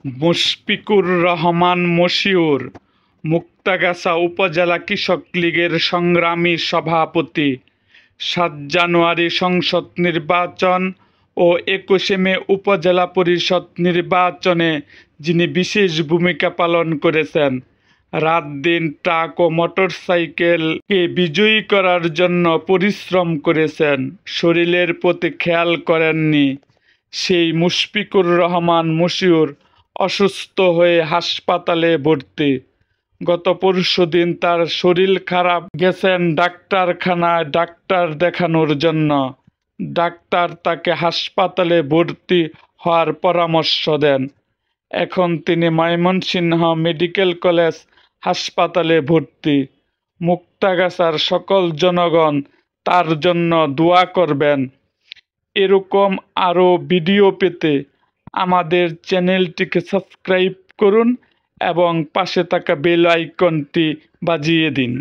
মুশফিকুর রহমান মশিউর মুক্তাগাছা উপজেলা কৃষক লীগের সংগ্রামী সভাপতি। ৭ জানুয়ারি সংসদ নির্বাচন ও ২১শে মে উপজেলা পরিষদ নির্বাচনে যিনি বিশেষ ভূমিকা পালন করেছেন, রাত দিন ট্রাক ও মোটরসাইকেলকে বিজয়ী করার জন্য পরিশ্রম করেছেন, শরীরের প্রতি খেয়াল করেননি, সেই মুশফিকুর রহমান মশিউর অসুস্থ হয়ে হাসপাতালে ভর্তি। গত পরশুদিন তার শরীর খারাপ, গেছেন ডাক্তারখানায় ডাক্তার দেখানোর জন্য। ডাক্তার তাকে হাসপাতালে ভর্তি হওয়ার পরামর্শ দেন। এখন তিনি ময়মনসিংহ মেডিকেল কলেজ হাসপাতালে ভর্তি। মুক্তাগাছার সকল জনগণ তার জন্য দোয়া করবেন। এরকম আরও ভিডিও পেতে আমাদের চ্যানেলটিকে সাবস্ক্রাইব করুন এবং পাশে থাকা বেল আইকনটি বাজিয়ে দিন।